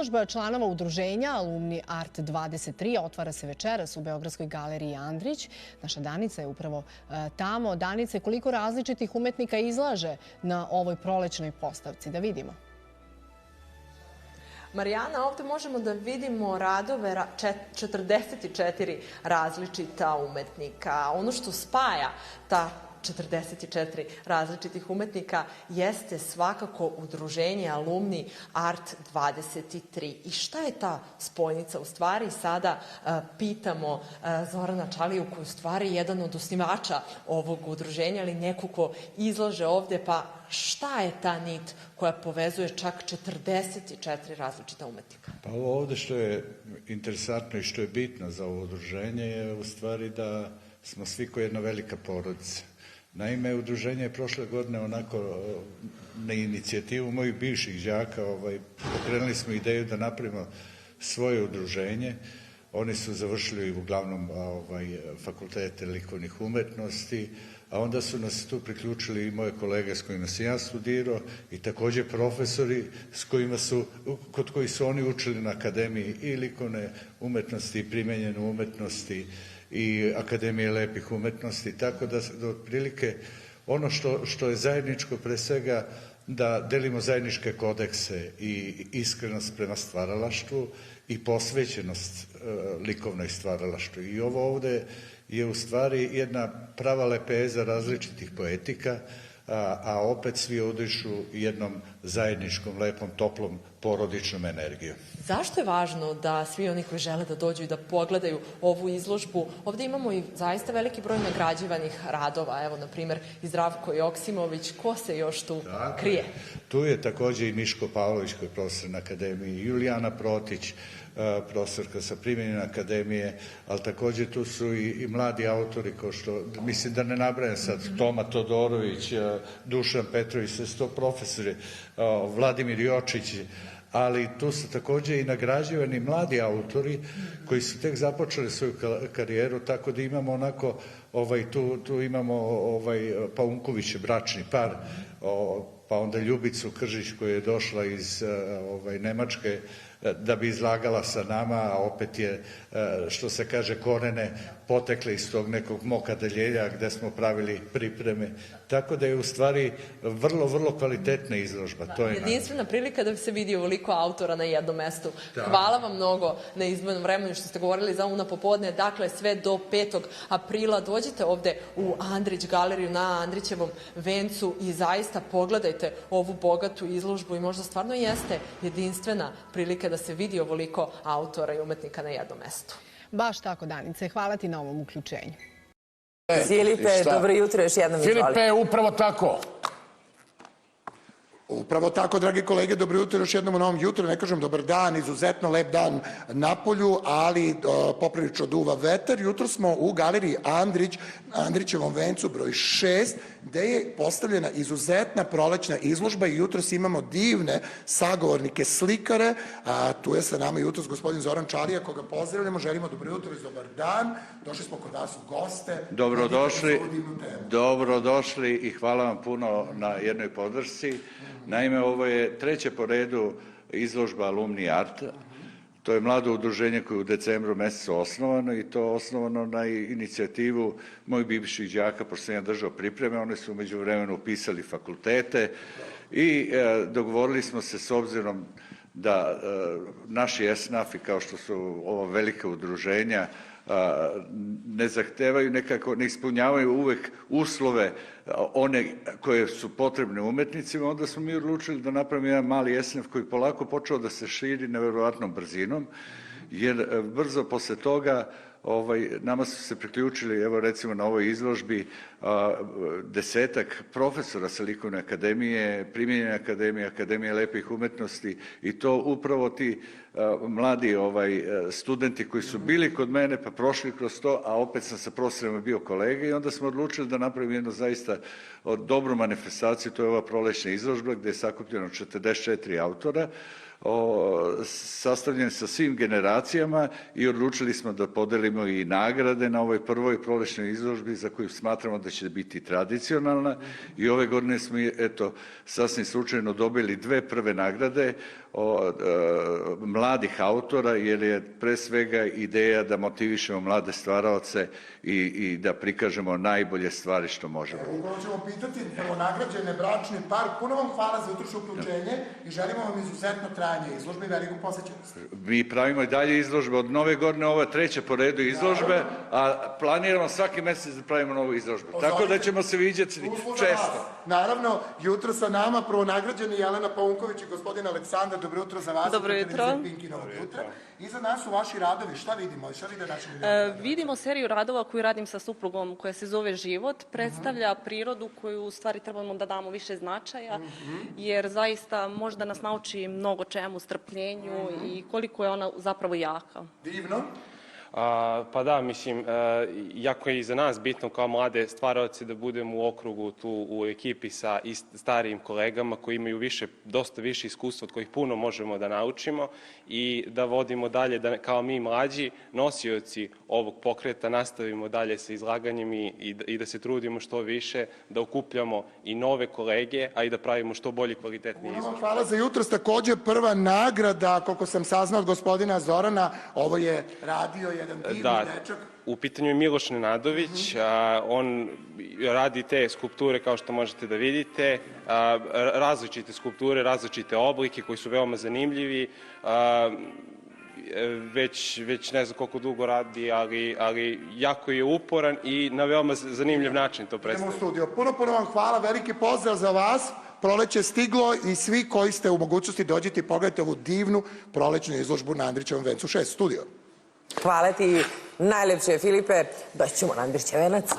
Izložba članova udruženja Alumni Art 23 otvara se večeras u Beogradskoj galeriji Andrić. Naša Danica je upravo tamo. Danice, koliko različitih umetnika izlaže na ovoj prolećnoj postavci? Da vidimo. Marijana, ovdje možemo da vidimo radove 44 različita umetnika. Ono što spaja ta 44 različitih umetnika jeste svakako udruženje Alumni Art 23. I šta je ta spojnica? U stvari sada pitamo Zorana Čaliju, koji je u stvari jedan od osnivača ovog udruženja, ali neko ko izlaže ovde, pa šta je ta nit koja povezuje čak 44 različita umetnika? Pa ovo ovde što je interesantno i što je bitno za ovo udruženje je u stvari da smo svi kao jedna velika porodica. Naime, udruženje je prošle godine onako na inicijativu mojih bivših đaka pokrenuli smo ideju da napravimo svoje udruženje. Oni su završili uglavnom fakultete likovnih umetnosti, a onda su nas tu priključili i moje kolege s kojima sam ja studirao i takođe profesori kod kojih su oni učili na Akademiji i likovne umetnosti i primenjene umetnosti i Akademije lepih umetnosti, tako da otprilike ono što je zajedničko pre svega da delimo zajedničke kodekse i iskrenost prema stvaralaštvu i posvećenost likovnoj stvaralaštvu. I ovo ovde je u stvari jedna prava lepeza različitih poetika, a opet svi udišu jednom zajedničkom, lepom, toplom, porodičnom energijom. Zašto je važno da svi oni koji žele da dođu i da pogledaju ovu izložbu? Ovde imamo i zaista veliki broj nagrađivanih radova. Evo, na primer, i Zdravko Joksimović. Ko se još tu krije? Tu je takođe i Miško Pavlović, koji je profesor na Akademiji, Julijana Protić, profesorka sa Primenjene akademije, ali takođe tu su i mladi autori, kao što, mislim da ne nabrajam sad, Toma Todorović, Dušan Petrović, sve su to profesori, Vladimir Jočić, ali tu su takođe i nagrađivani mladi autori koji su tek započeli svoju karijeru, tako da imamo onako, tu imamo Paunković, bračni par, pa onda Ljubicu Kržić koja je došla iz Nemačke da bi izlagala sa nama, a opet je, što se kaže, korene potekle iz tog nekog mog adeljelja gde smo pravili pripreme. Tako da je u stvari vrlo, vrlo kvalitetna izložba. Jedinstvena prilika da se vidi ovoliko autora na jednom mestu. Hvala vam mnogo na izbornom vremenu što ste govorili za ovo popodne. Dakle, sve do 5. aprila dođite ovde u Andrić galeriju na Andrićevom vencu i zaista pogledajte ovu bogatu izložbu i možda stvarno jeste jedinstvena prilika da se vidi ovoliko autora i umetnika na jednom mestu. Baš tako, Danice. Hvala ti na ovom uključenju. Filipe, dobro jutro, još jednom izvoli. Filipe, upravo tako. Upravo tako, dragi kolege, dobro jutro, još jednom u novom jutru, ne kažem dobar dan, izuzetno lep dan na polju, ali poprilično duva vetar. Jutro smo u galeriji Andrić, na Andrićevom vencu broj 6, gde je postavljena izuzetna prolećna izložba i jutros imamo divne sagovornike slikare. Tu je sa nama jutros gospodin Zoran Čalija, koga pozdravljamo, želimo dobro jutro i dobar dan. Došli smo kod nas u goste. Dobrodošli i hvala vam puno na jednoj podršci. Naime, ovo je treće po redu izložba Alumni Arta. To je mlado udruženje koje je u decembru mesecu osnovano i to osnovano na inicijativu mojih bivših đaka, pošto sam ja držao pripreme. One su umeđu vremenu upisali fakultete i dogovorili smo se s obzirom da naši esnafi, kao što su ova velika udruženja, ne zahtevaju nekako, ne ispunjavaju uvek uslove one koje su potrebne umetnicima, onda smo mi odlučili da napravimo jedan mali esnaf koji polako počeo da se širi neverovatnom brzinom, jer brzo posle toga nama su se priključili, evo recimo na ovoj izložbi, 10 profesora sa likovne akademije, Primenjene akademije, Akademije lepih umetnosti i to upravo ti mladi studenti koji su bili kod mene pa prošli kroz to, a opet sam sa profesorima bio kolega i onda smo odlučili da napravimo jednu zaista dobru manifestaciju, to je ova prolećna izložba gde je sakupljeno 44 autora. sastavljen sa svim generacijama i odlučili smo da podelimo i nagrade na ovoj prvoj prolećnoj izložbi za koju smatramo da će biti tradicionalna i ove godine smo, eto, sasvim slučajno dobili 2 prve nagrade od mladih autora, jer je pre svega ideja da motivišemo mlade stvaraoce i da prikažemo najbolje stvari što možemo. Upravo ćemo pitati prvonagrađene bračni par. Puno vam hvala za jutrošnje uključenje i želimo vam izuzetno trajanje izložbe i veliku posjećenost. Mi pravimo i dalje izložbe od nove godine, ovo je 3. po redu izložbe, a planiramo svaki mesec da pravimo novu izložbu. Tako da ćemo se viđati često. Naravno, jutro sa nama prvonagrađeni Jelena Paunković i gospodin Aleksandar. Dobro jutro za vas. Dobro jutro. Iza nas su vaši radovi. Šta vidimo? Šta vide naši ljudi? Vidimo seriju radova koju radim sa suprugom koja se zove Život. Predstavlja prirodu koju u stvari trebamo da damo više značaja, jer zaista može da nas nauči mnogo čemu, strpljenju i koliko je ona zapravo jaka. Divno. Pa da, mislim, jako je i za nas bitno kao mlade stvaraoce da budemo u okrugu tu u ekipi sa starijim kolegama koji imaju dosta više iskustva od kojih puno možemo da naučimo i da vodimo dalje, da kao mi mlađi nosioci ovog pokreta nastavimo dalje sa izlaganjem i da se trudimo što više, da okupljamo i nove kolege, a i da pravimo što bolji kvalitetni izložbe. Hvala za jutros. Takođe prva nagrada, koliko sam saznao od gospodina Zorana, ovo je radio jedan divni dečak. U pitanju je Miloš Nenadović, on radi te skulpture kao što možete da vidite, različite skulpture, različite oblike koji su veoma zanimljivi, već ne znam koliko dugo radi, ali jako je uporan i na veoma zanimljiv način to predstavlja. Idemo u studio. Puno vam hvala, veliki pozdrav za vas. Proleće stiglo i svi koji ste u mogućnosti dođite i pogledajte ovu divnu prolećnu izložbu na Andrićevom vencu 6 studio. Hvala ti najlepše, Filipe. Doći ćemo na Andrićev venac.